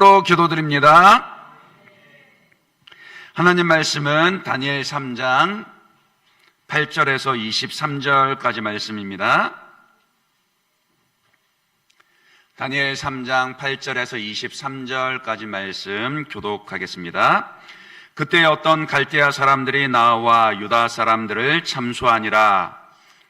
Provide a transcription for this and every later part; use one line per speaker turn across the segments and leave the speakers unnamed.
또 기도드립니다. 하나님 말씀은 다니엘 3장 8절에서 23절까지 말씀입니다. 다니엘 3장 8절에서 23절까지 말씀 교독하겠습니다. 그때 어떤 갈대아 사람들이 나와 유다 사람들을 참수하니라.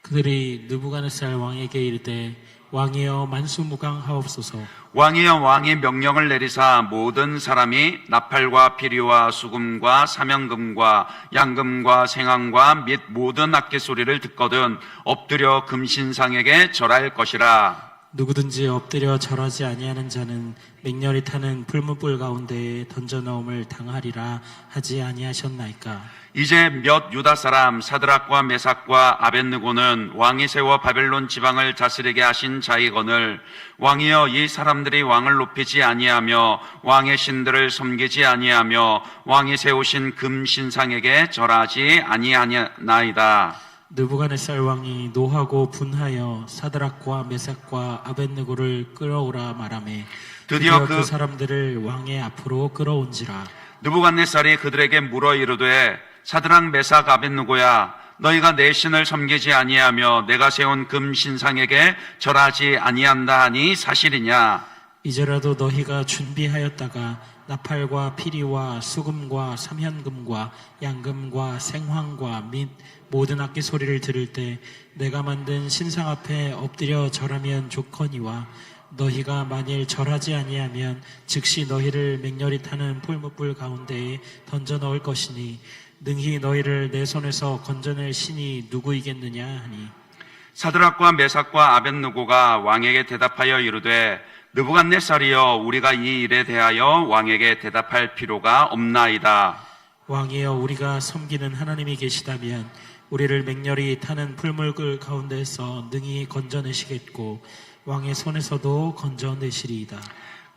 그들이 느부갓네살 왕에게 이르되 왕이여 만수무강하옵소서.
왕이여 왕이 명령을 내리사 모든 사람이 나팔과 피리와 수금과 사명금과 양금과 생황과 및 모든 악기 소리를 듣거든 엎드려 금신상에게 절할 것이라.
누구든지 엎드려 절하지 아니하는 자는 맹렬히 타는 불문불 가운데에 던져넣음을 당하리라 하지 아니하셨나이까.
이제 몇 유다 사람 사드락과 메삭과 아벳느고는 왕이 세워 바벨론 지방을 다스리게 하신 자이거늘 왕이여 이 사람들이 왕을 높이지 아니하며 왕의 신들을 섬기지 아니하며 왕이 세우신 금 신상에게 절하지 아니하나이다.
느부갓네살 왕이 노하고 분하여 사드락과 메삭과 아벳느고를 끌어오라 말하매 드디어 그 사람들을 왕의 앞으로 끌어온지라.
느부갓네살이 그들에게 물어 이르되 사드락 메삭 아벳느고야 너희가 내 신을 섬기지 아니하며 내가 세운 금 신상에게 절하지 아니한다 하니 사실이냐?
이제라도 너희가 준비하였다가 나팔과 피리와 수금과 삼현금과 양금과 생황과 및 모든 악기 소리를 들을 때 내가 만든 신상 앞에 엎드려 절하면 좋거니와 너희가 만일 절하지 아니하면 즉시 너희를 맹렬히 타는 불뭇불 가운데에 던져 넣을 것이니 능히 너희를 내 손에서 건져낼 신이 누구이겠느냐 하니.
사드락과 메삭과 아벳느고가 왕에게 대답하여 이르되 느부갓네살이여 우리가 이 일에 대하여 왕에게 대답할 필요가 없나이다.
왕이여 우리가 섬기는 하나님이 계시다면 우리를 맹렬히 타는 풀물글 가운데서 능히 건져내시겠고 왕의 손에서도 건져내시리이다.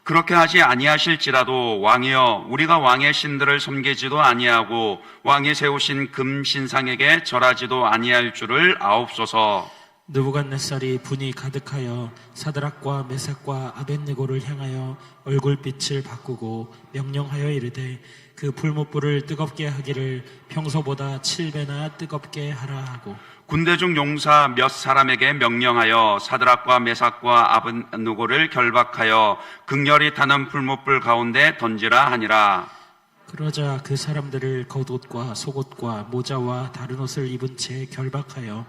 그렇게 하지 아니하실지라도 왕이여 우리가 왕의 신들을 섬기지도 아니하고 왕이 세우신 금 신상에게 절하지도 아니할 줄을 아옵소서.
느부갓네살이 분이 가득하여 사드락과 메삭과 아벳느고를 향하여 얼굴빛을 바꾸고 명령하여 이르되 그 불못불을 뜨겁게 하기를 평소보다 7배나 뜨겁게 하라 하고
군대 중 용사 몇 사람에게 명령하여 사드락과 메삭과 아벳느고를 결박하여 극렬히 타는 불못불 가운데 던지라 하니라.
그러자 그 사람들을 겉옷과 속옷과 모자와 다른 옷을 입은 채 결박하여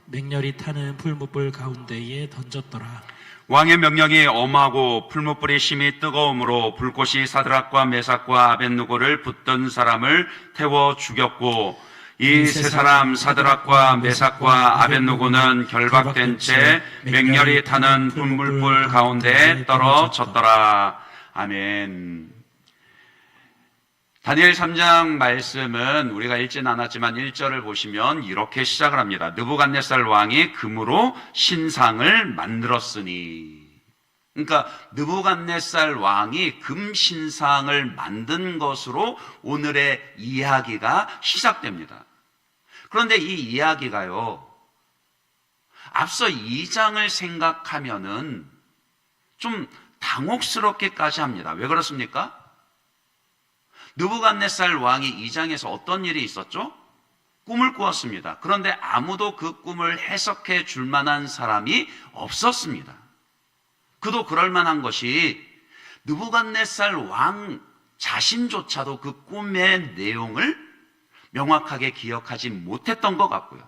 맹렬히 타는 풀무불 가운데에 던졌더라.
왕의 명령이 엄하고 풀무불이 심히 뜨거움으로 불꽃이 사드락과 메삭과 아벳느고를 붙든 사람을 태워 죽였고 이 세 사람 사드락과 메삭과 아벳느고는 결박된 채 맹렬히 타는 풀무불 가운데에 떨어졌더라. 아멘. 다니엘 3장 말씀은 우리가 읽진 않았지만 1절을 보시면 이렇게 시작을 합니다. 느부갓네살 왕이 금으로 신상을 만들었으니. 그러니까 느부갓네살 왕이 금 신상을 만든 것으로 오늘의 이야기가 시작됩니다. 그런데 이 이야기가요, 앞서 2장을 생각하면은 좀 당혹스럽게까지 합니다. 왜 그렇습니까? 느부갓네살 왕이 2장에서 어떤 일이 있었죠? 꿈을 꾸었습니다. 그런데 아무도 그 꿈을 해석해 줄 만한 사람이 없었습니다. 그도 그럴 만한 것이 느부갓네살 왕 자신조차도 그 꿈의 내용을 명확하게 기억하지 못했던 것 같고요.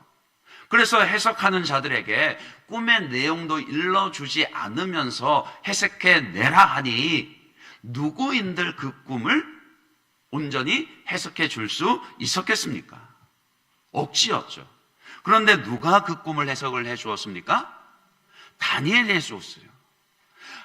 그래서 해석하는 자들에게 꿈의 내용도 일러주지 않으면서 해석해내라 하니 누구인들 그 꿈을 온전히 해석해 줄 수 있었겠습니까? 억지였죠. 그런데 누가 그 꿈을 해석을 해 주었습니까? 다니엘이 해 주었어요.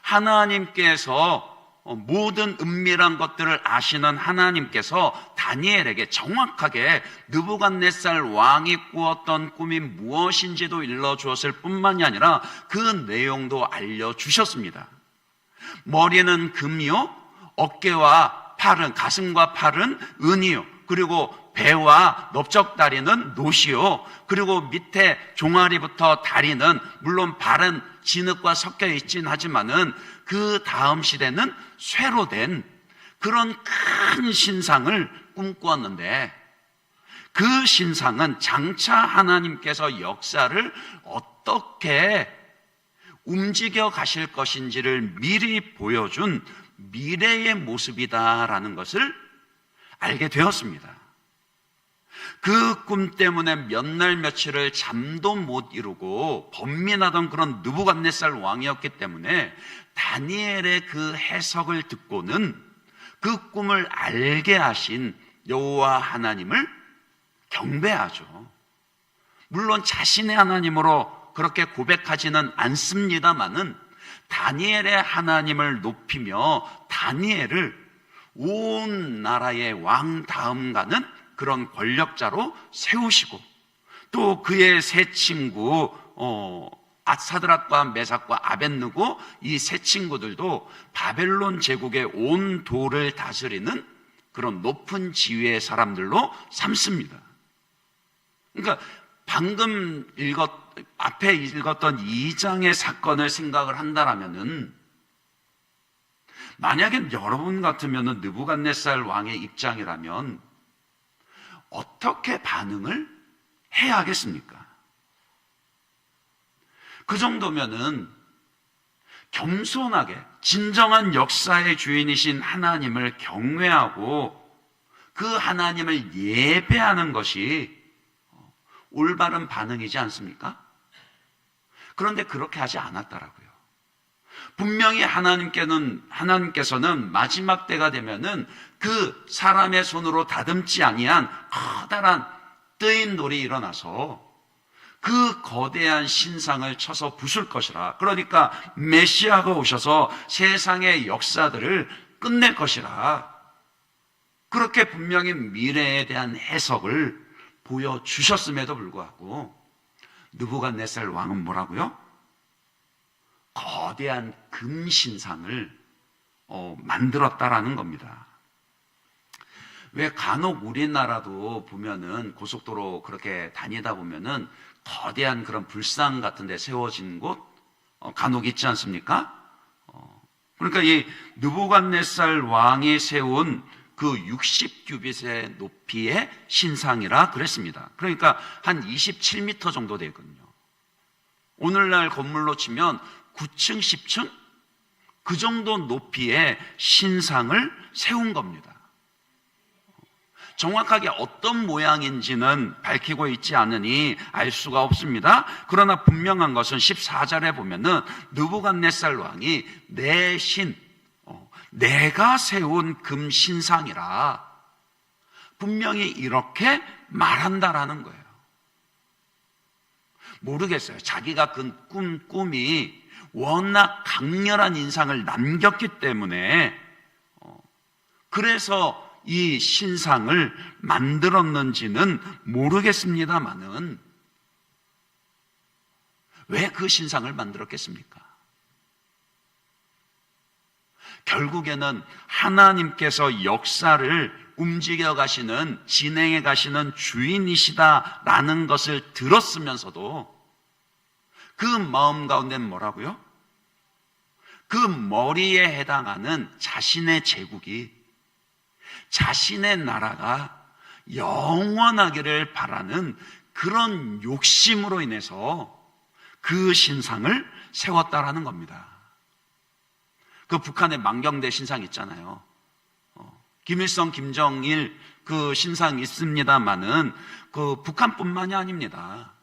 하나님께서 모든 은밀한 것들을 아시는 하나님께서 다니엘에게 정확하게 느부갓네살 왕이 꾸었던 꿈이 무엇인지도 일러주었을 뿐만이 아니라 그 내용도 알려주셨습니다. 머리는 금이요, 어깨와 팔은, 가슴과 팔은 은이요, 그리고 배와 넓적다리는 놋이요. 그리고 밑에 종아리부터 다리는 물론 발은 진흙과 섞여 있진 하지만은 그 다음 시대는 쇠로 된 그런 큰 신상을 꿈꾸었는데 그 신상은 장차 하나님께서 역사를 어떻게 움직여 가실 것인지를 미리 보여준 미래의 모습이다라는 것을 알게 되었습니다. 그 꿈 때문에 몇 날 며칠을 잠도 못 이루고 번민하던 그런 느부갓네살 왕이었기 때문에 다니엘의 그 해석을 듣고는 그 꿈을 알게 하신 여호와 하나님을 경배하죠. 물론 자신의 하나님으로 그렇게 고백하지는 않습니다마는 다니엘의 하나님을 높이며 다니엘을 온 나라의 왕 다음 가는 그런 권력자로 세우시고 또 그의 세 친구 사드락과 메삭과 아벳느고 이 세 친구들도 바벨론 제국의 온 도를 다스리는 그런 높은 지위의 사람들로 삼습니다. 그러니까 방금 앞에 읽었던 2장의 사건을 생각을 한다라면은 만약에 여러분 같으면은 느부갓네살 왕의 입장이라면 어떻게 반응을 해야 하겠습니까? 그 정도면은 겸손하게 진정한 역사의 주인이신 하나님을 경외하고 그 하나님을 예배하는 것이 올바른 반응이지 않습니까? 그런데 그렇게 하지 않았더라고요. 분명히 하나님께서는 마지막 때가 되면은 그 사람의 손으로 다듬지 아니한 커다란 뜨인 돌이 일어나서 그 거대한 신상을 쳐서 부술 것이라. 그러니까 메시아가 오셔서 세상의 역사들을 끝낼 것이라. 그렇게 분명히 미래에 대한 해석을 보여주셨음에도 불구하고 느부갓네살 왕은 뭐라고요? 거대한 금신상을 만들었다라는 겁니다. 왜 간혹 우리나라도 보면은 고속도로 그렇게 다니다 보면은 거대한 그런 불상 같은 데 세워진 곳 간혹 있지 않습니까? 그러니까 이 느부갓네살 왕이 세운 그 60규빗의 높이의 신상이라 그랬습니다. 그러니까 한 27m 정도 되거든요. 오늘날 건물로 치면 9층, 10층 그 정도 높이의 신상을 세운 겁니다. 정확하게 어떤 모양인지는 밝히고 있지 않으니 알 수가 없습니다. 그러나 분명한 것은 14절에 보면은 느부갓네살 왕이 내 신, 내가 세운 금신상이라 분명히 이렇게 말한다라는 거예요. 모르겠어요. 자기가 꾼 꿈이 워낙 강렬한 인상을 남겼기 때문에 그래서 이 신상을 만들었는지는 모르겠습니다만은 왜 그 신상을 만들었겠습니까? 결국에는 하나님께서 역사를 움직여 가시는, 진행해 가시는 주인이시다라는 것을 들었으면서도 그 마음 가운데는 뭐라고요? 그 머리에 해당하는 자신의 제국이, 자신의 나라가 영원하기를 바라는 그런 욕심으로 인해서 그 신상을 세웠다라는 겁니다. 그 북한의 망경대 신상 있잖아요. 김일성, 김정일 그 신상 있습니다만은 그 북한뿐만이 아닙니다.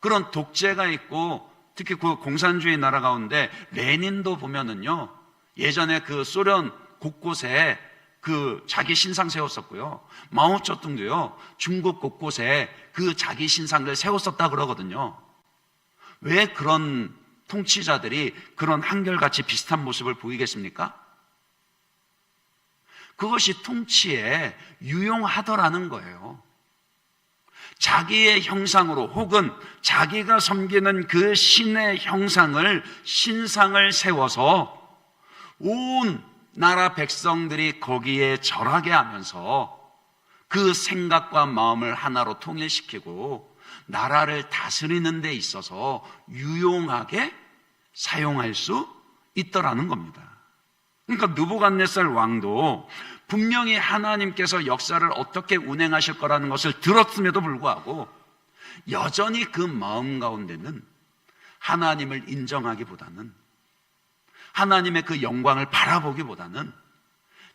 그런 독재가 있고 특히 그 공산주의 나라 가운데 레닌도 보면은요, 예전에 그 소련 곳곳에 그 자기 신상 세웠었고요. 마오쩌둥도요, 중국 곳곳에 그 자기 신상을 세웠었다 그러거든요. 왜 그런 통치자들이 그런 한결같이 비슷한 모습을 보이겠습니까? 그것이 통치에 유용하더라는 거예요. 자기의 형상으로 혹은 자기가 섬기는 그 신의 형상을, 신상을 세워서 온 나라 백성들이 거기에 절하게 하면서 그 생각과 마음을 하나로 통일시키고 나라를 다스리는 데 있어서 유용하게 사용할 수 있더라는 겁니다. 그러니까 느부갓네살 왕도 분명히 하나님께서 역사를 어떻게 운행하실 거라는 것을 들었음에도 불구하고 여전히 그 마음 가운데는 하나님을 인정하기보다는, 하나님의 그 영광을 바라보기보다는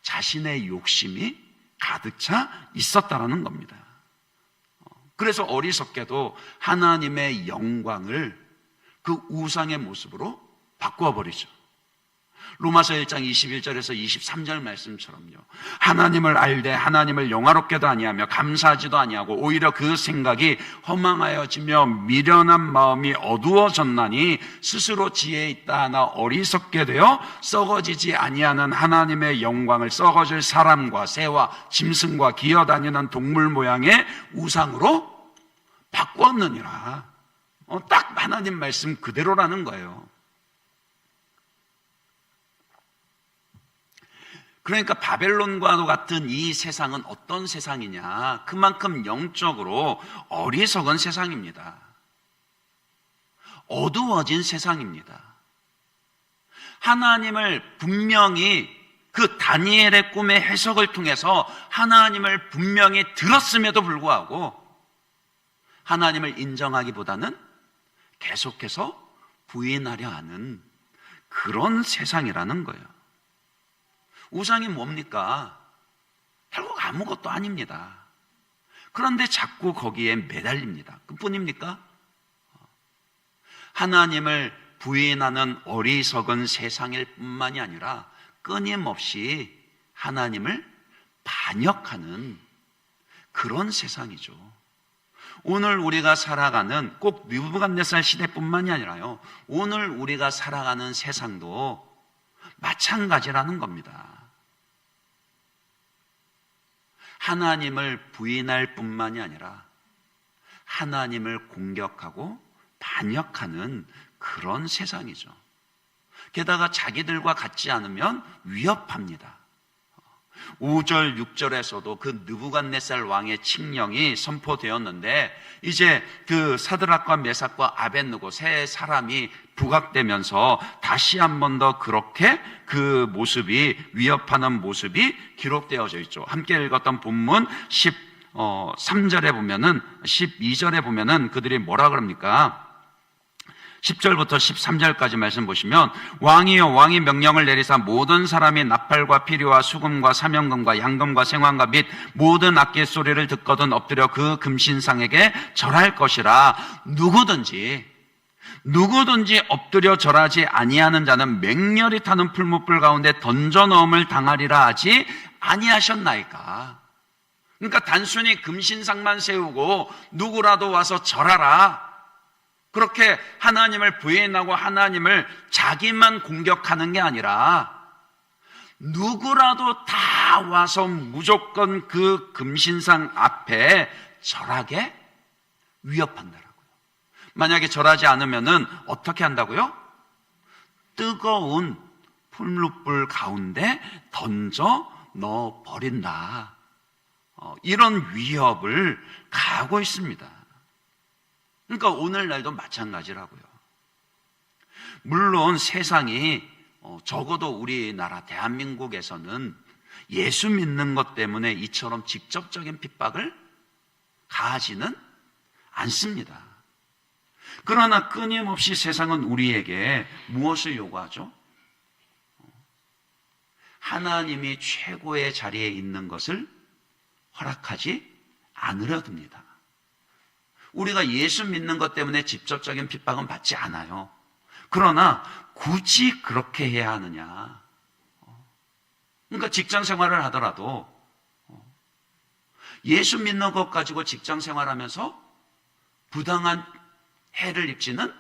자신의 욕심이 가득 차 있었다라는 겁니다. 그래서 어리석게도 하나님의 영광을 그 우상의 모습으로 바꾸어 버리죠. 로마서 1장 21절에서 23절 말씀처럼요, 하나님을 알되 하나님을 영화롭게도 아니하며 감사하지도 아니하고 오히려 그 생각이 허망하여지며 미련한 마음이 어두워졌나니 스스로 지혜 있다 하나 어리석게 되어 썩어지지 아니하는 하나님의 영광을 썩어질 사람과 새와 짐승과 기어다니는 동물 모양의 우상으로 바꾸었느니라. 딱 하나님 말씀 그대로라는 거예요. 그러니까 바벨론과도 같은 이 세상은 어떤 세상이냐? 그만큼 영적으로 어리석은 세상입니다. 어두워진 세상입니다. 하나님을 분명히 그 다니엘의 꿈의 해석을 통해서 하나님을 분명히 들었음에도 불구하고 하나님을 인정하기보다는 계속해서 부인하려 하는 그런 세상이라는 거예요. 우상이 뭡니까? 결국 아무것도 아닙니다. 그런데 자꾸 거기에 매달립니다. 그뿐입니까? 하나님을 부인하는 어리석은 세상일 뿐만이 아니라 끊임없이 하나님을 반역하는 그런 세상이죠. 오늘 우리가 살아가는 꼭 느부갓네살 시대뿐만이 아니라요, 오늘 우리가 살아가는 세상도 마찬가지라는 겁니다. 하나님을 부인할 뿐만이 아니라 하나님을 공격하고 반역하는 그런 세상이죠. 게다가 자기들과 같지 않으면 위협합니다. 5절, 6절에서도 그 느부갓네살 왕의 칙령이 선포되었는데, 이제 그 사드락과 메삭과 아벳느고 세 사람이 부각되면서 다시 한 번 더 그렇게 그 모습이, 위협하는 모습이 기록되어져 있죠. 함께 읽었던 본문 13절에 보면은, 12절에 보면은 그들이 뭐라 그럽니까? 10절부터 13절까지 말씀 보시면, 왕이여 왕이 명령을 내리사 모든 사람이 나팔과 피리와 수금과 사명금과 양금과 생황과 및 모든 악기 소리를 듣거든 엎드려 그 금신상에게 절할 것이라. 누구든지 엎드려 절하지 아니하는 자는 맹렬히 타는 풀무불 가운데 던져 넣음을 당하리라 하지 아니하셨나이까. 그러니까 단순히 금신상만 세우고 누구라도 와서 절하라, 그렇게 하나님을 부인하고 하나님을 자기만 공격하는 게 아니라 누구라도 다 와서 무조건 그 금신상 앞에 절하게 위협한다라고요. 만약에 절하지 않으면은 어떻게 한다고요? 뜨거운 풀무불 가운데 던져 넣어 버린다. 이런 위협을 가하고 있습니다. 그러니까 오늘날도 마찬가지라고요. 물론 세상이 적어도 우리나라 대한민국에서는 예수 믿는 것 때문에 이처럼 직접적인 핍박을 가하지는 않습니다. 그러나 끊임없이 세상은 우리에게 무엇을 요구하죠? 하나님이 최고의 자리에 있는 것을 허락하지 않으려 듭니다. 우리가 예수 믿는 것 때문에 직접적인 핍박은 받지 않아요. 그러나 굳이 그렇게 해야 하느냐? 그러니까 직장 생활을 하더라도 예수 믿는 것 가지고 직장 생활하면서 부당한 해를 입지는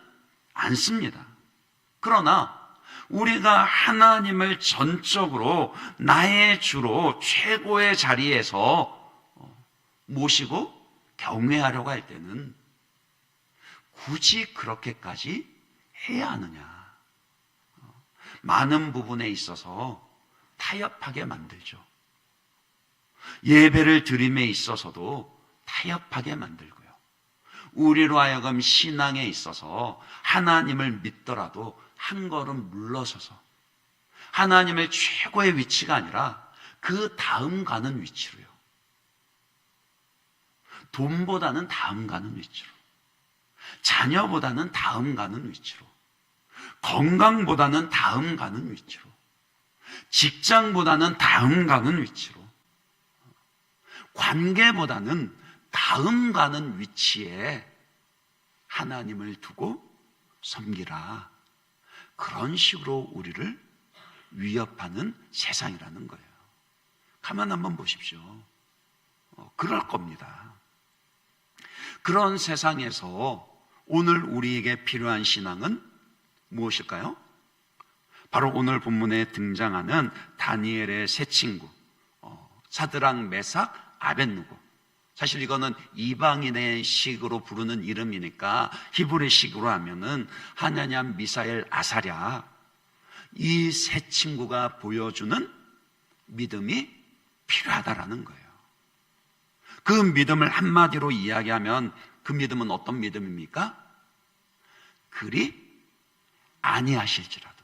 않습니다. 그러나 우리가 하나님을 전적으로 나의 주로 최고의 자리에서 모시고 경외하려고 할 때는 굳이 그렇게까지 해야 하느냐? 많은 부분에 있어서 타협하게 만들죠. 예배를 드림에 있어서도 타협하게 만들고요. 우리로 하여금 신앙에 있어서 하나님을 믿더라도 한 걸음 물러서서 하나님의 최고의 위치가 아니라 그 다음 가는 위치로요. 돈보다는 다음 가는 위치로, 자녀보다는 다음 가는 위치로, 건강보다는 다음 가는 위치로, 직장보다는 다음 가는 위치로, 관계보다는 다음 가는 위치에 하나님을 두고 섬기라. 그런 식으로 우리를 위협하는 세상이라는 거예요. 가만 한번 보십시오. 그럴 겁니다. 그런 세상에서 오늘 우리에게 필요한 신앙은 무엇일까요? 바로 오늘 본문에 등장하는 다니엘의 세 친구, 사드락, 메삭, 아벳느고. 사실 이거는 이방인의 식으로 부르는 이름이니까 히브리식으로 하면은 하나냐, 미사엘, 아사랴, 이 세 친구가 보여주는 믿음이 필요하다라는 거예요. 그 믿음을 한마디로 이야기하면 그 믿음은 어떤 믿음입니까? 그리 아니하실지라도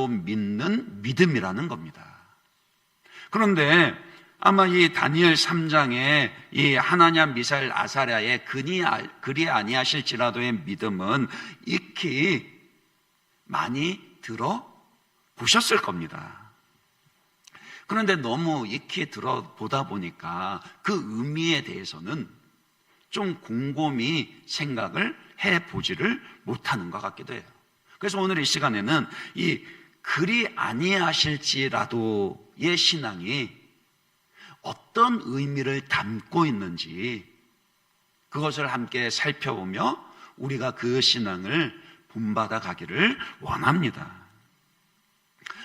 믿는 믿음이라는 겁니다. 그런데 아마 이 다니엘 3장에 이 하나냐, 미사엘, 아사랴의 그리 아니하실지라도의 믿음은 익히 많이 들어보셨을 겁니다. 그런데 너무 익히 들어보다 보니까 그 의미에 대해서는 좀 곰곰이 생각을 해보지를 못하는 것 같기도 해요. 그래서 오늘 이 시간에는 이 그리 아니하실지라도의 신앙이 어떤 의미를 담고 있는지 그것을 함께 살펴보며 우리가 그 신앙을 본받아 가기를 원합니다.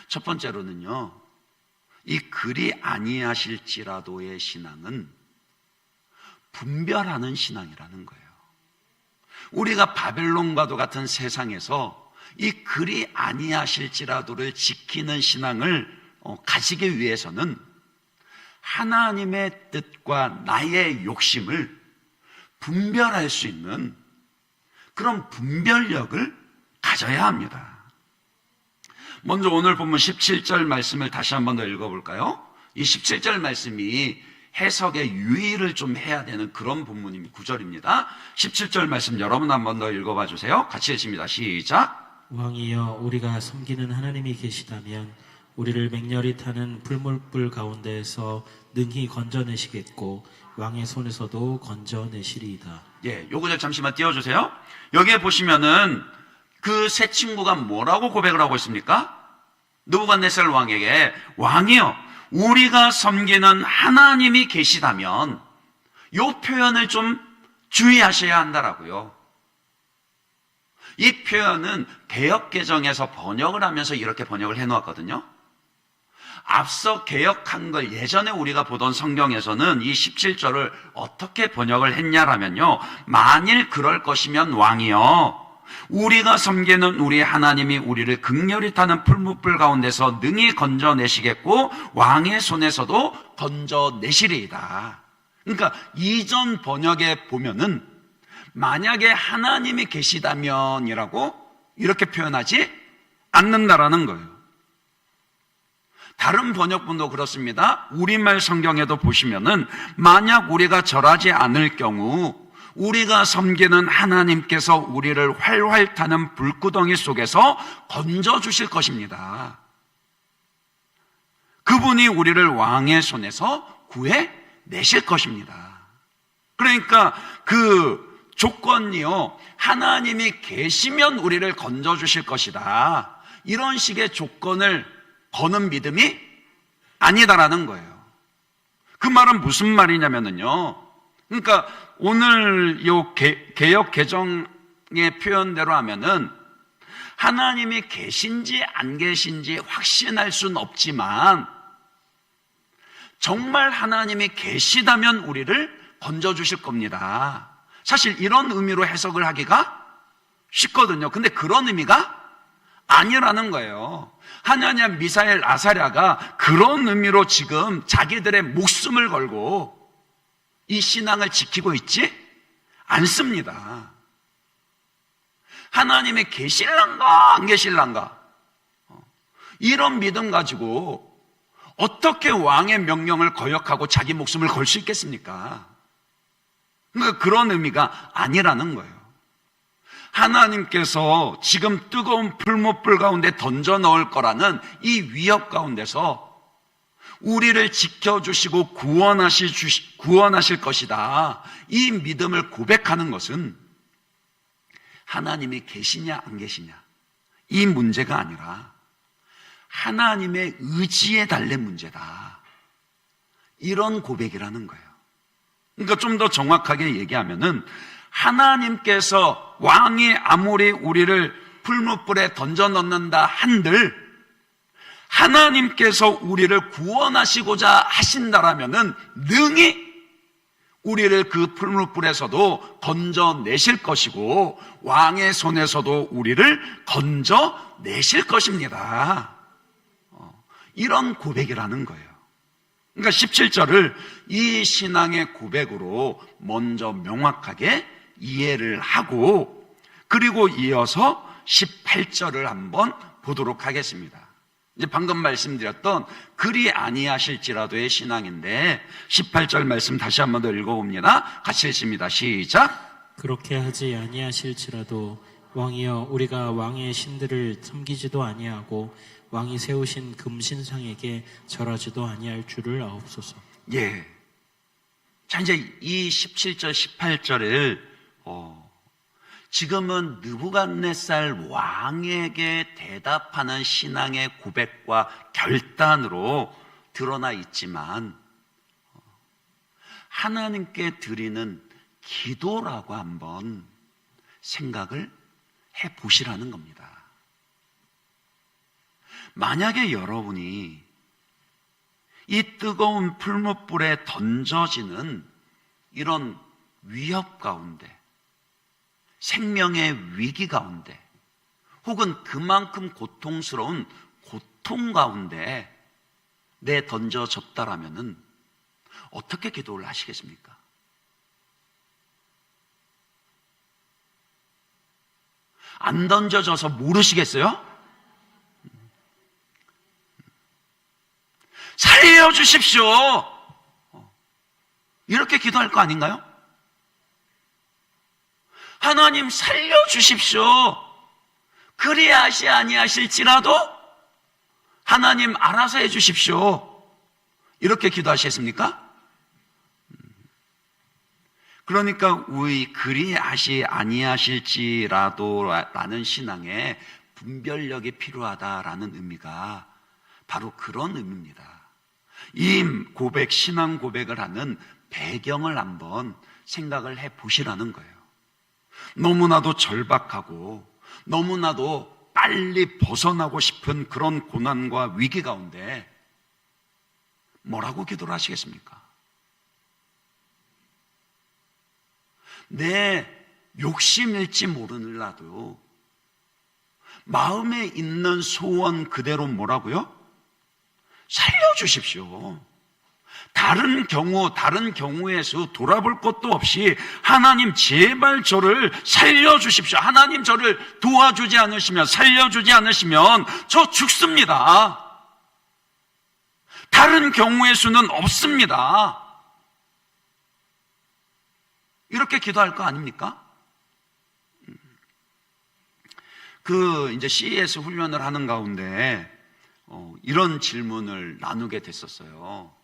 첫 번째로는요, 이 그리 아니하실지라도의 신앙은 분별하는 신앙이라는 거예요. 우리가 바벨론과도 같은 세상에서 이 그리 아니하실지라도를 지키는 신앙을 가지기 위해서는 하나님의 뜻과 나의 욕심을 분별할 수 있는 그런 분별력을 가져야 합니다. 먼저 오늘 본문 17절 말씀을 다시 한번 더 읽어볼까요? 이 17절 말씀이 해석의 유의를 좀 해야 되는 그런 본문입니다. 9절입니다. 17절 말씀 여러분 한번 더 읽어봐 주세요. 같이 읽습니다. 시작.
왕이여, 우리가 섬기는 하나님이 계시다면 우리를 맹렬히 타는 불물불 가운데에서 능히 건져내시겠고 왕의 손에서도 건져내시리이다.
예, 요 구절 잠시만 띄워주세요. 여기에 보시면은 그 세 친구가 뭐라고 고백을 하고 있습니까? 느부갓네살 왕에게, 왕이여, 우리가 섬기는 하나님이 계시다면, 요 표현을 좀 주의하셔야 한다라고요. 이 표현은 개역개정에서 번역을 하면서 이렇게 번역을 해놓았거든요. 앞서 개역한 걸 예전에 우리가 보던 성경에서는 이 17절을 어떻게 번역을 했냐라면요, 만일 그럴 것이면 왕이여, 우리가 섬기는 우리 하나님이 우리를 극렬히 타는 풀무불 가운데서 능히 건져내시겠고 왕의 손에서도 건져내시리이다. 그러니까 이전 번역에 보면은 만약에 하나님이 계시다면이라고 이렇게 표현하지 않는다라는 거예요. 다른 번역본도 그렇습니다. 우리말 성경에도 보시면은 만약 우리가 절하지 않을 경우 우리가 섬기는 하나님께서 우리를 활활 타는 불구덩이 속에서 건져주실 것입니다. 그분이 우리를 왕의 손에서 구해내실 것입니다. 그러니까 그 조건이요, 하나님이 계시면 우리를 건져주실 것이다, 이런 식의 조건을 거는 믿음이 아니다라는 거예요. 그 말은 무슨 말이냐면요, 그러니까 오늘 요 개역 개정의 표현대로 하면은 하나님이 계신지 안 계신지 확신할 수는 없지만 정말 하나님이 계시다면 우리를 건져주실 겁니다. 사실 이런 의미로 해석을 하기가 쉽거든요. 근데 그런 의미가 아니라는 거예요. 하나냐, 미사엘, 아사랴가 그런 의미로 지금 자기들의 목숨을 걸고 이 신앙을 지키고 있지 않습니다. 하나님이 계실란가 안 계실란가? 이런 믿음 가지고 어떻게 왕의 명령을 거역하고 자기 목숨을 걸 수 있겠습니까? 그러니까 그런 의미가 아니라는 거예요. 하나님께서 지금 뜨거운 풀무불 가운데 던져 넣을 거라는 이 위협 가운데서 우리를 지켜주시고 구원하실 것이다. 이 믿음을 고백하는 것은 하나님이 계시냐 안 계시냐 이 문제가 아니라 하나님의 의지에 달린 문제다. 이런 고백이라는 거예요. 그러니까 좀 더 정확하게 얘기하면은 하나님께서 왕이 아무리 우리를 풀무불에 던져 넣는다 한들 하나님께서 우리를 구원하시고자 하신다라면은 능히 우리를 그 풀무불에서도 건져내실 것이고 왕의 손에서도 우리를 건져내실 것입니다. 이런 고백이라는 거예요. 그러니까 17절을 이 신앙의 고백으로 먼저 명확하게 이해를 하고 그리고 이어서 18절을 한번 보도록 하겠습니다. 이제 방금 말씀드렸던 그리 아니하실지라도의 신앙인데 18절 말씀 다시 한번 더 읽어봅니다. 같이 읽습니다. 시작.
그렇게 하지 아니하실지라도 왕이여 우리가 왕의 신들을 섬기지도 아니하고 왕이 세우신 금신상에게 절하지도 아니할 줄을 아옵소서.
예. 자, 이제 이 17절, 18절을 지금은 느부갓네살 왕에게 대답하는 신앙의 고백과 결단으로 드러나 있지만 하나님께 드리는 기도라고 한번 생각을 해 보시라는 겁니다. 만약에 여러분이 이 뜨거운 풀무불에 던져지는 이런 위협 가운데, 생명의 위기 가운데, 혹은 그만큼 고통스러운 고통 가운데 내 던져졌다라면은 어떻게 기도를 하시겠습니까? 안 던져져서 모르시겠어요? 살려주십시오. 이렇게 기도할 거 아닌가요? 하나님 살려주십시오. 그리하시 아니하실지라도 하나님 알아서 해주십시오. 이렇게 기도하시겠습니까? 그러니까 우리 그리하시 아니하실지라도 라는 신앙에 분별력이 필요하다라는 의미가 바로 그런 의미입니다. 이 고백, 신앙 고백을 하는 배경을 한번 생각을 해 보시라는 거예요. 너무나도 절박하고 너무나도 빨리 벗어나고 싶은 그런 고난과 위기 가운데 뭐라고 기도를 하시겠습니까? 내 욕심일지 모르늘라도 마음에 있는 소원 그대로 뭐라고요? 살려주십시오. 다른 경우의 수 돌아볼 것도 없이 하나님 제발 저를 살려주십시오. 하나님 저를 도와주지 않으시면, 살려주지 않으시면 저 죽습니다. 다른 경우의 수는 없습니다. 이렇게 기도할 거 아닙니까? 이제 CES 훈련을 하는 가운데 이런 질문을 나누게 됐었어요.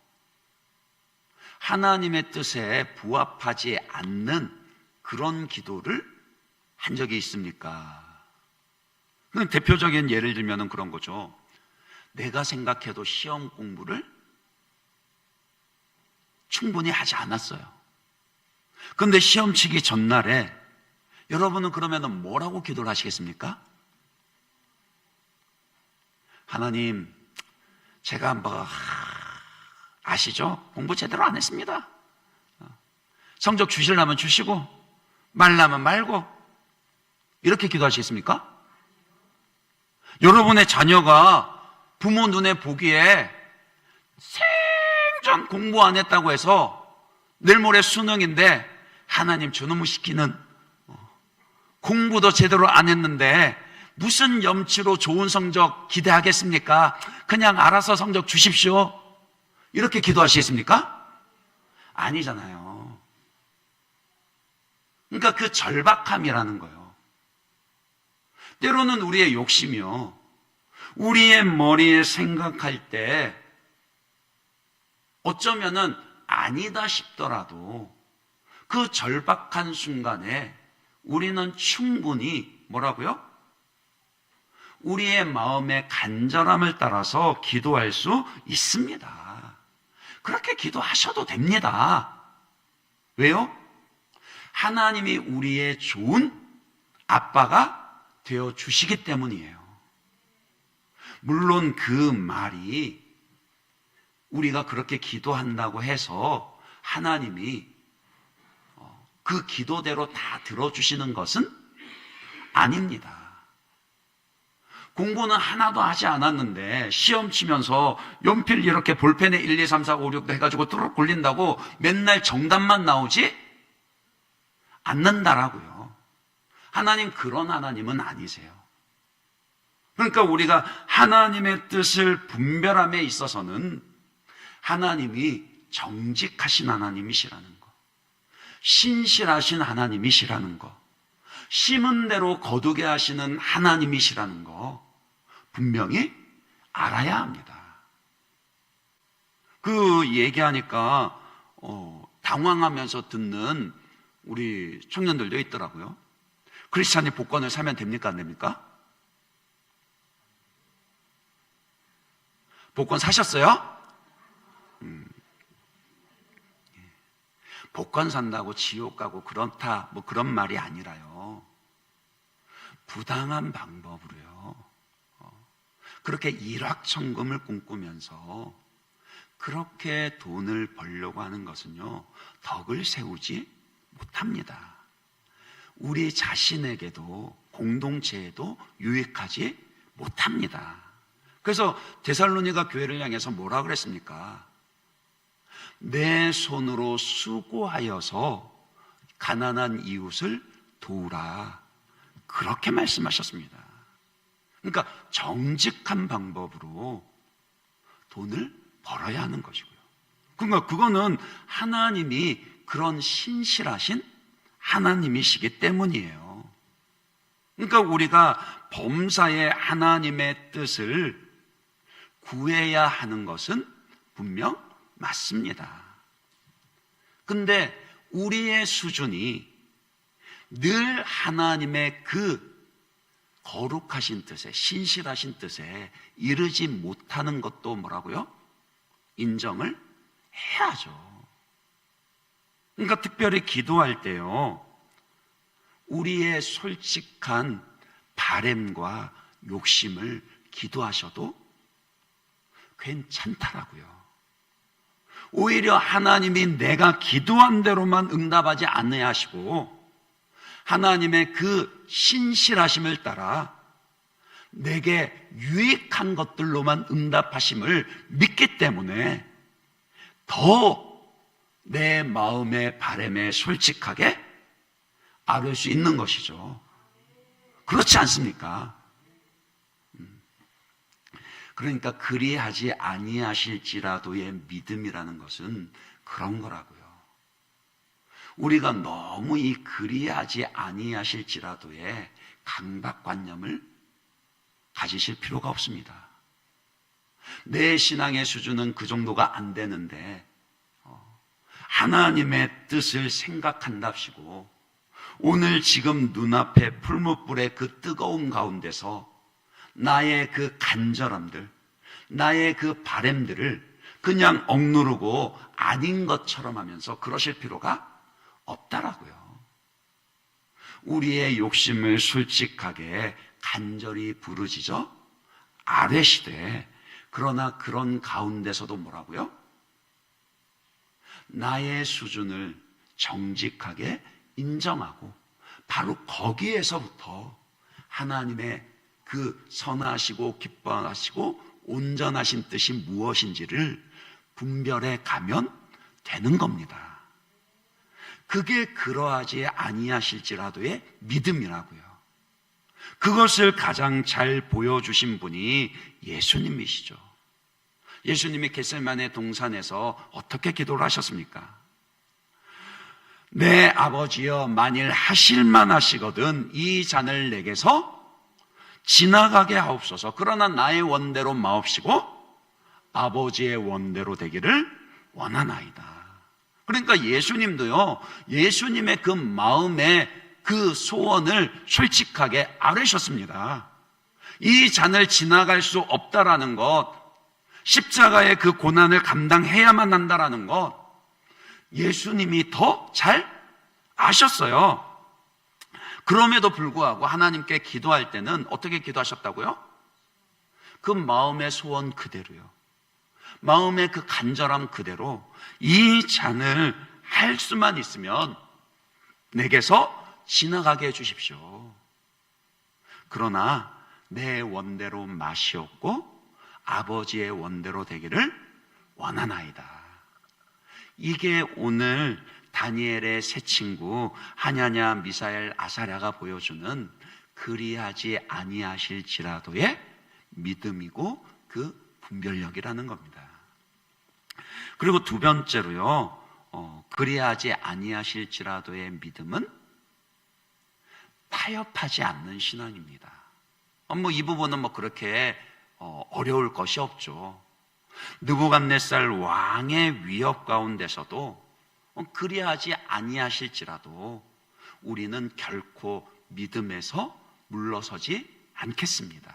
하나님의 뜻에 부합하지 않는 그런 기도를 한 적이 있습니까? 대표적인 예를 들면 그런 거죠. 내가 생각해도 시험 공부를 충분히 하지 않았어요. 그런데 시험 치기 전날에 여러분은 그러면 뭐라고 기도를 하시겠습니까? 하나님, 제가 아시죠? 공부 제대로 안 했습니다. 성적 주시려면 주시고 말라면 말고 이렇게 기도하시겠습니까? 여러분의 자녀가 부모 눈에 보기에 생전 공부 안 했다고 해서 내일 모레 수능인데 하나님 저놈의 시키는 공부도 제대로 안 했는데 무슨 염치로 좋은 성적 기대하겠습니까? 그냥 알아서 성적 주십시오. 이렇게 기도하시겠습니까? 아니잖아요. 그러니까 그 절박함이라는 거예요. 때로는 우리의 욕심이요, 우리의 머리에 생각할 때 어쩌면은 아니다 싶더라도 그 절박한 순간에 우리는 충분히 뭐라고요? 우리의 마음의 간절함을 따라서 기도할 수 있습니다. 그렇게 기도하셔도 됩니다. 왜요? 하나님이 우리의 좋은 아빠가 되어 주시기 때문이에요. 물론 그 말이 우리가 그렇게 기도한다고 해서 하나님이 그 기도대로 다 들어주시는 것은 아닙니다. 공부는 하나도 하지 않았는데 시험 치면서 연필 이렇게 볼펜에 1, 2, 3, 4, 5, 6 해가지고 뚜룩 굴린다고 맨날 정답만 나오지 않는다라고요. 하나님 그런 하나님은 아니세요. 그러니까 우리가 하나님의 뜻을 분별함에 있어서는 하나님이 정직하신 하나님이시라는 거, 신실하신 하나님이시라는 거, 심은 대로 거두게 하시는 하나님이시라는 거 분명히 알아야 합니다. 그 얘기하니까 당황하면서 듣는 우리 청년들도 있더라고요. 크리스찬이 복권을 사면 됩니까? 안 됩니까? 복권 사셨어요? 복권 산다고 지옥 가고 그렇다 뭐 그런 말이 아니라요, 부당한 방법으로요 그렇게 일확천금을 꿈꾸면서 그렇게 돈을 벌려고 하는 것은요 덕을 세우지 못합니다. 우리 자신에게도 공동체에도 유익하지 못합니다. 그래서 데살로니가 교회를 향해서 뭐라 그랬습니까? 내 손으로 수고하여서 가난한 이웃을 도우라, 그렇게 말씀하셨습니다. 그러니까 정직한 방법으로 돈을 벌어야 하는 것이고요. 그러니까 그거는 하나님이 그런 신실하신 하나님이시기 때문이에요. 그러니까 우리가 범사에 하나님의 뜻을 구해야 하는 것은 분명 맞습니다. 근데 우리의 수준이 늘 하나님의 그 거룩하신 뜻에, 신실하신 뜻에 이르지 못하는 것도 뭐라고요? 인정을 해야죠. 그러니까 특별히 기도할 때요, 우리의 솔직한 바램과 욕심을 기도하셔도 괜찮다라고요. 오히려 하나님이 내가 기도한 대로만 응답하지 않아야 하시고 하나님의 그 신실하심을 따라 내게 유익한 것들로만 응답하심을 믿기 때문에 더 내 마음의 바램에 솔직하게 아뢰 수 있는 것이죠. 그렇지 않습니까? 그러니까 그리하지 아니하실지라도의 믿음이라는 것은 그런 거라고요. 우리가 너무 이 그리하지 아니하실지라도의 강박관념을 가지실 필요가 없습니다. 내 신앙의 수준은 그 정도가 안 되는데 하나님의 뜻을 생각한답시고 오늘 지금 눈앞에 풀무불의 그 뜨거운 가운데서 나의 그 간절함들, 나의 그 바램들을 그냥 억누르고 아닌 것처럼 하면서 그러실 필요가 없다라고요. 우리의 욕심을 솔직하게 간절히 부르짖어 아뢰시되, 그러나 그런 가운데서도 뭐라고요? 나의 수준을 정직하게 인정하고 바로 거기에서부터 하나님의 그 선하시고 기뻐하시고 온전하신 뜻이 무엇인지를 분별해 가면 되는 겁니다. 그게 그러하지 아니하실지라도의 믿음이라고요. 그것을 가장 잘 보여주신 분이 예수님이시죠. 예수님이 겟세마네 동산에서 어떻게 기도를 하셨습니까? 내 아버지여, 만일 하실만 하시거든 이 잔을 내게서 지나가게 하옵소서. 그러나 나의 원대로 마옵시고 아버지의 원대로 되기를 원하나이다. 그러니까 예수님도요, 예수님의 그 마음의 그 소원을 솔직하게 아뢰셨습니다. 이 잔을 지나갈 수 없다라는 것, 십자가의 그 고난을 감당해야만 한다라는 것, 예수님이 더 잘 아셨어요. 그럼에도 불구하고 하나님께 기도할 때는 어떻게 기도하셨다고요? 그 마음의 소원 그대로요. 마음의 그 간절함 그대로 이 잔을 할 수만 있으면 내게서 지나가게 해주십시오. 그러나 내 원대로 마시옵고 아버지의 원대로 되기를 원하나이다. 이게 오늘 다니엘의 세 친구 하냐냐, 미사엘, 아사랴가 보여주는 그리하지 아니하실지라도의 믿음이고 그 분별력이라는 겁니다. 그리고 두 번째로요, 그리하지 아니하실지라도의 믿음은 타협하지 않는 신앙입니다. 이 부분은 그렇게 어려울 것이 없죠. 느부갓네살 왕의 위협 가운데서도 그리하지 아니하실지라도 우리는 결코 믿음에서 물러서지 않겠습니다.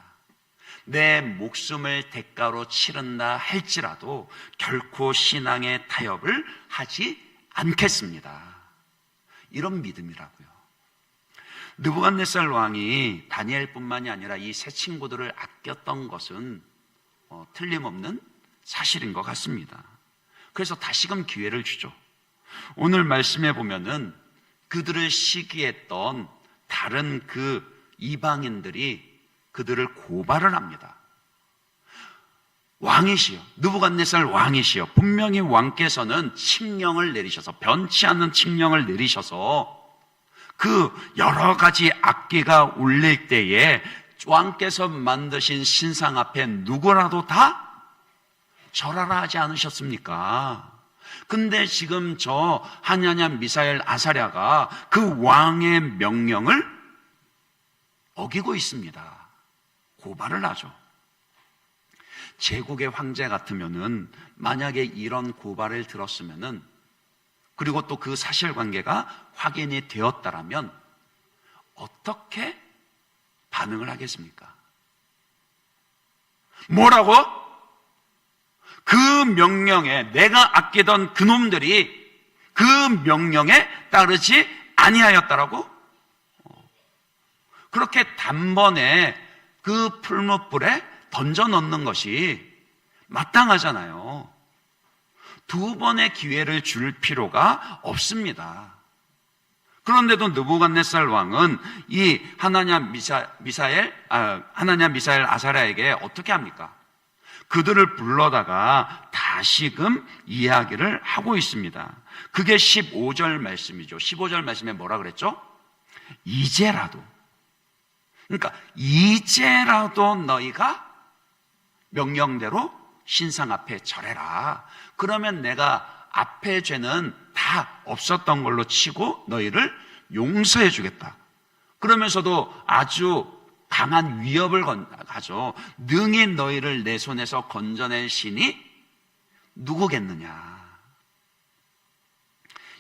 내 목숨을 대가로 치른다 할지라도 결코 신앙의 타협을 하지 않겠습니다. 이런 믿음이라고요. 느부갓네살 왕이 다니엘뿐만이 아니라 이 세 친구들을 아꼈던 것은 틀림없는 사실인 것 같습니다. 그래서 다시금 기회를 주죠. 오늘 말씀해 보면은 그들을 시기했던 다른 그 이방인들이 그들을 고발을 합니다. 왕이시여, 느부갓네살 왕이시여, 분명히 왕께서는 칙령을 내리셔서, 변치 않는 칙령을 내리셔서 그 여러 가지 악기가 울릴 때에 왕께서 만드신 신상 앞에 누구라도 다 절하라 하지 않으셨습니까? 근데 지금 저 하냐냐, 미사엘, 아사랴가 그 왕의 명령을 어기고 있습니다. 고발을 하죠. 제국의 황제 같으면은 만약에 이런 고발을 들었으면은, 그리고 또 그 사실관계가 확인이 되었다라면 어떻게 반응을 하겠습니까? 뭐라고? 그 명령에, 내가 아끼던 그놈들이 그 명령에 따르지 아니하였다라고? 그렇게 단번에 그 풀무불에 던져 넣는 것이 마땅하잖아요. 두 번의 기회를 줄 필요가 없습니다. 그런데도 느부갓네살 왕은 이 하나냐, 미사엘, 아사랴에게 어떻게 합니까? 그들을 불러다가 다시금 이야기를 하고 있습니다. 그게 15절 말씀이죠. 15절 말씀에 뭐라 그랬죠? 이제라도, 그러니까 이제라도 너희가 명령대로 신상 앞에 절해라. 그러면 내가 앞의 죄는 다 없었던 걸로 치고 너희를 용서해 주겠다. 그러면서도 아주 강한 위협을 하죠. 능히 너희를 내 손에서 건져낼 신이 누구겠느냐.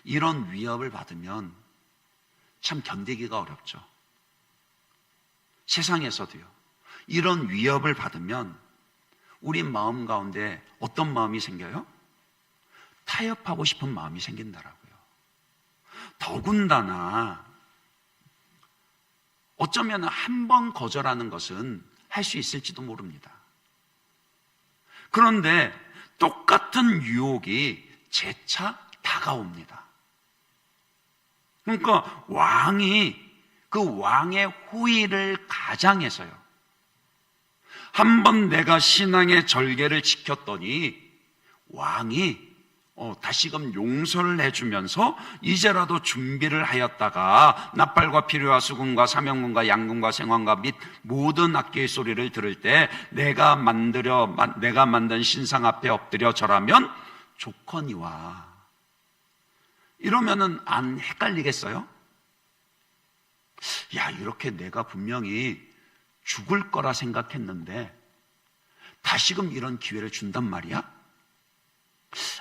이런 위협을 받으면 참 견디기가 어렵죠. 세상에서도요. 이런 위협을 받으면 우리 마음 가운데 어떤 마음이 생겨요? 타협하고 싶은 마음이 생긴다라고요. 더군다나 어쩌면 한 번 거절하는 것은 할 수 있을지도 모릅니다. 그런데 똑같은 유혹이 재차 다가옵니다. 그러니까 왕이 그 왕의 호의를 가장해서요, 한번 내가 신앙의 절개를 지켰더니 왕이 다시금 용서를 해주면서 이제라도 준비를 하였다가 나팔과 피리와 수금과 사명금과 양금과 생황과 및 모든 악기의 소리를 들을 때 내가 만든 신상 앞에 엎드려 절하면 좋거니와. 이러면은 안 헷갈리겠어요? 야, 이렇게 내가 분명히 죽을 거라 생각했는데 다시금 이런 기회를 준단 말이야?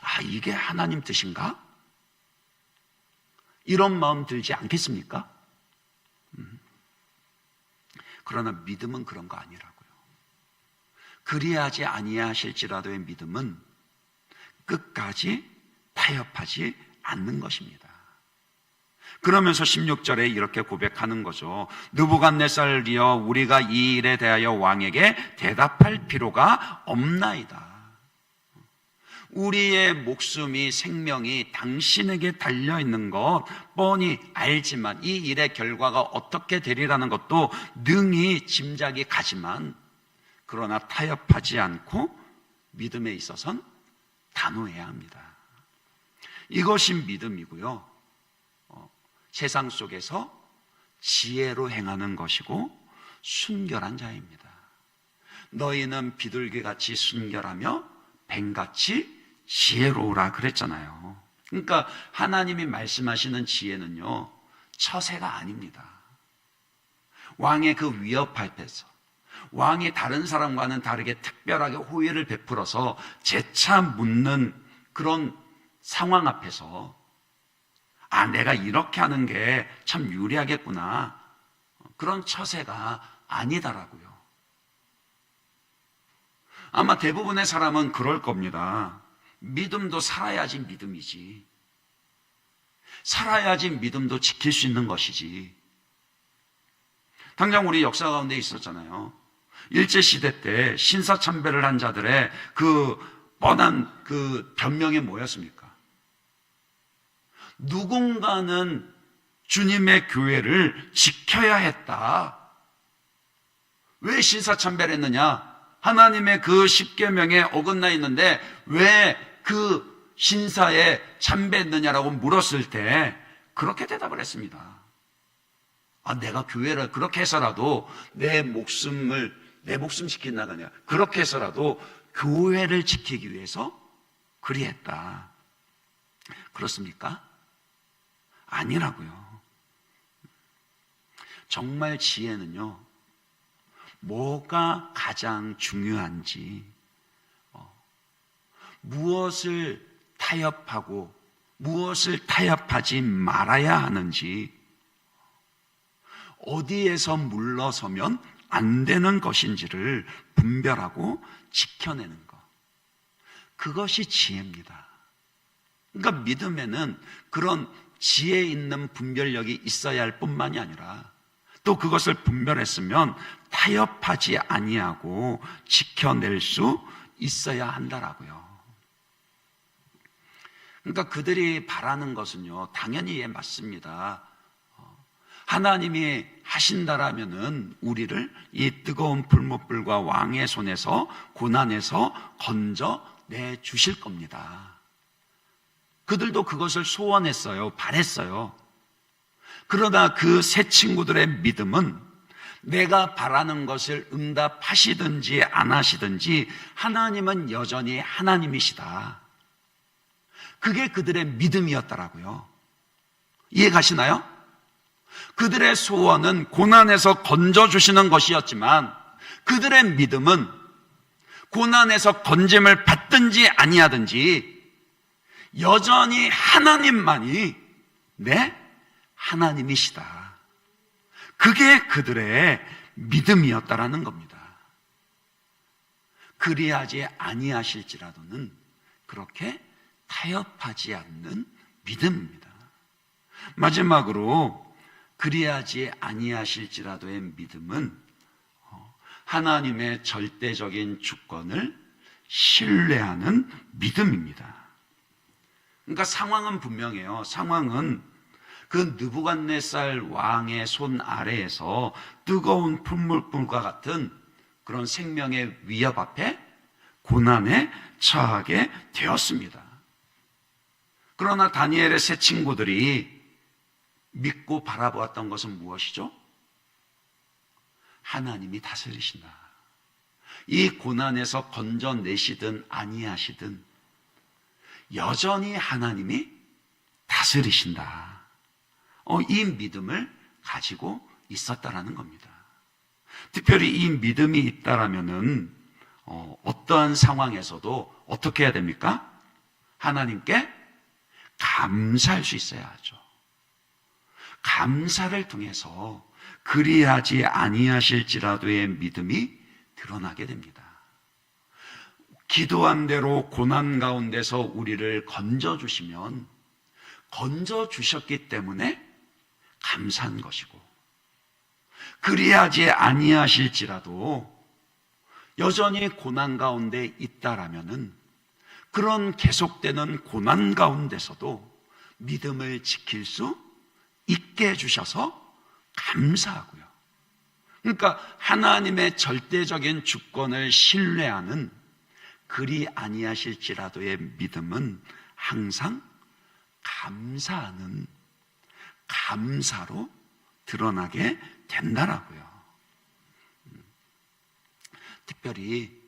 아, 이게 하나님 뜻인가? 이런 마음 들지 않겠습니까? 그러나 믿음은 그런 거 아니라고요. 그리하지 아니하실지라도의 믿음은 끝까지 타협하지 않는 것입니다. 그러면서 16절에 이렇게 고백하는 거죠. 느부갓네살이여, 우리가 이 일에 대하여 왕에게 대답할 필요가 없나이다. 우리의 목숨이, 생명이 당신에게 달려있는 것 뻔히 알지만 이 일의 결과가 어떻게 되리라는 것도 능히 짐작이 가지만, 그러나 타협하지 않고 믿음에 있어서는 단호해야 합니다. 이것이 믿음이고요, 세상 속에서 지혜로 행하는 것이고 순결한 자입니다. 너희는 비둘기같이 순결하며 뱀같이 지혜로우라 그랬잖아요. 그러니까 하나님이 말씀하시는 지혜는요, 처세가 아닙니다. 왕의 그 위협 앞에서, 왕이 다른 사람과는 다르게 특별하게 호의를 베풀어서 재차 묻는 그런 상황 앞에서, 아, 내가 이렇게 하는 게 참 유리하겠구나, 그런 처세가 아니다라고요. 아마 대부분의 사람은 그럴 겁니다. 믿음도 살아야지 믿음이지, 살아야지 믿음도 지킬 수 있는 것이지. 당장 우리 역사 가운데 있었잖아요. 일제시대 때 신사참배를 한 자들의 그 뻔한 그 변명이 뭐였습니까? 누군가는 주님의 교회를 지켜야 했다. 왜 신사참배를 했느냐? 하나님의 그 십계명에 어긋나 있는데 왜 그 신사에 참배했느냐라고 물었을 때 그렇게 대답을 했습니다. 아, 내가 교회를 그렇게 해서라도 내 목숨 지킨다가 아니라 그렇게 해서라도 교회를 지키기 위해서 그리했다. 그렇습니까? 아니라고요. 정말 지혜는요, 뭐가 가장 중요한지, 무엇을 타협하고 무엇을 타협하지 말아야 하는지, 어디에서 물러서면 안 되는 것인지를 분별하고 지켜내는 것, 그것이 지혜입니다. 그러니까 믿음에는 그런 지혜 있는 분별력이 있어야 할 뿐만이 아니라 또 그것을 분별했으면 타협하지 아니하고 지켜낼 수 있어야 한다라고요. 그러니까 그들이 바라는 것은요, 당연히 예, 맞습니다. 하나님이 하신다라면은 우리를 이 뜨거운 불못불과 왕의 손에서, 고난에서 건져내 주실 겁니다. 그들도 그것을 소원했어요. 바랬어요. 그러나 그 세 친구들의 믿음은 내가 바라는 것을 응답하시든지 안 하시든지 하나님은 여전히 하나님이시다. 그게 그들의 믿음이었더라고요. 이해 가시나요? 그들의 소원은 고난에서 건져주시는 것이었지만 그들의 믿음은 고난에서 건짐을 받든지 아니하든지 여전히 하나님만이 내 하나님이시다. 그게 그들의 믿음이었다라는 겁니다. 그리하지 아니하실지라도는 그렇게 타협하지 않는 믿음입니다. 마지막으로 그리하지 아니하실지라도의 믿음은 하나님의 절대적인 주권을 신뢰하는 믿음입니다. 그러니까 상황은 분명해요. 상황은 그 느부갓네살 왕의 손 아래에서 뜨거운 풀물불과 같은 그런 생명의 위협 앞에 고난에 처하게 되었습니다. 그러나 다니엘의 세 친구들이 믿고 바라보았던 것은 무엇이죠? 하나님이 다스리신다. 이 고난에서 건져내시든 아니하시든 여전히 하나님이 다스리신다. 이 믿음을 가지고 있었다라는 겁니다. 특별히 이 믿음이 있다라면은 어떠한 상황에서도 어떻게 해야 됩니까? 하나님께 감사할 수 있어야 하죠. 감사를 통해서 그리하지 아니하실지라도의 믿음이 드러나게 됩니다. 기도한 대로 고난 가운데서 우리를 건져주시면 건져주셨기 때문에 감사한 것이고, 그리하지 아니하실지라도 여전히 고난 가운데 있다라면은 그런 계속되는 고난 가운데서도 믿음을 지킬 수 있게 해주셔서 감사하고요. 그러니까 하나님의 절대적인 주권을 신뢰하는 그리 아니하실지라도의 믿음은 항상 감사하는 감사로 드러나게 된다라고요. 특별히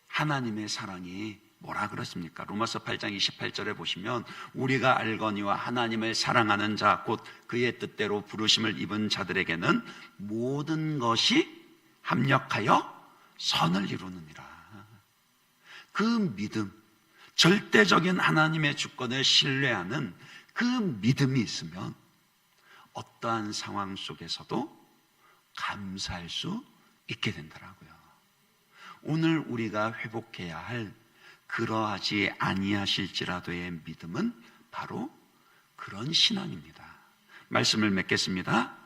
하나님의 사랑이 뭐라 그렇습니까? 로마서 8장 28절에 보시면 우리가 알거니와 하나님을 사랑하는 자 곧 그의 뜻대로 부르심을 입은 자들에게는 모든 것이 합력하여 선을 이루느니라. 그 믿음, 절대적인 하나님의 주권을 신뢰하는 그 믿음이 있으면 어떠한 상황 속에서도 감사할 수 있게 된다라고요. 오늘 우리가 회복해야 할 그러하지 아니하실지라도의 믿음은 바로 그런 신앙입니다. 말씀을 맺겠습니다.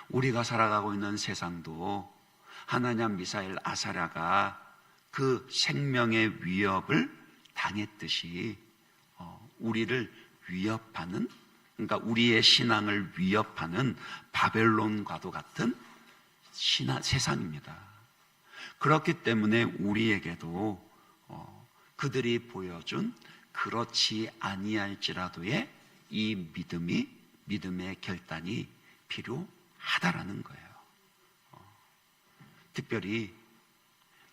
우리가 살아가고 있는 세상도 하나냐, 미사엘, 아사랴가 그 생명의 위협을 당했듯이 우리를 위협하는, 그러니까 우리의 신앙을 위협하는 바벨론과도 같은 세상입니다. 그렇기 때문에 우리에게도 그들이 보여준 그렇지 아니할지라도의 이 믿음의 결단이 필요하다라는 거예요. 특별히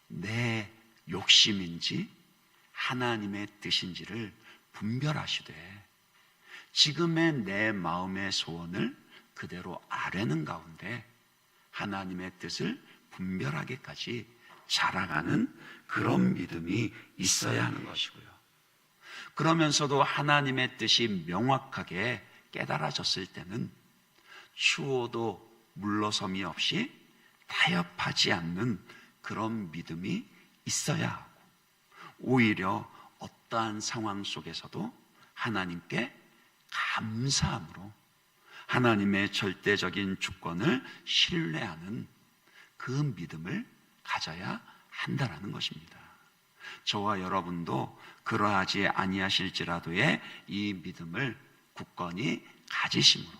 내 욕심인지 하나님의 뜻인지를 분별하시되 지금의 내 마음의 소원을 그대로 아뢰는 가운데 하나님의 뜻을 분별하기까지 자라가는 그런 믿음이 있어야 하는 것이고요. 그러면서도 하나님의 뜻이 명확하게 깨달아졌을 때는 추워도 물러섬이 없이 타협하지 않는 그런 믿음이 있어야 하고, 오히려 어떠한 상황 속에서도 하나님께 감사함으로 하나님의 절대적인 주권을 신뢰하는 그 믿음을 가져야 한다라는 것입니다. 저와 여러분도 그러하지 아니하실지라도의 이 믿음을 굳건히 가지심으로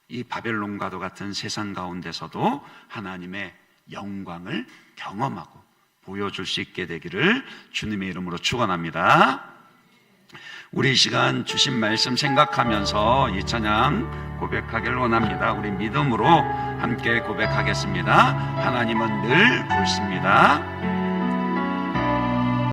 이 바벨론과도 같은 세상 가운데서도 하나님의 영광을 경험하고 보여줄 수 있게 되기를 주님의 이름으로 축원합니다. 우리 이 시간 주신 말씀 생각하면서 이 찬양 고백하기를 원합니다. 우리 믿음으로 함께 고백하겠습니다. 하나님은 늘 보십니다.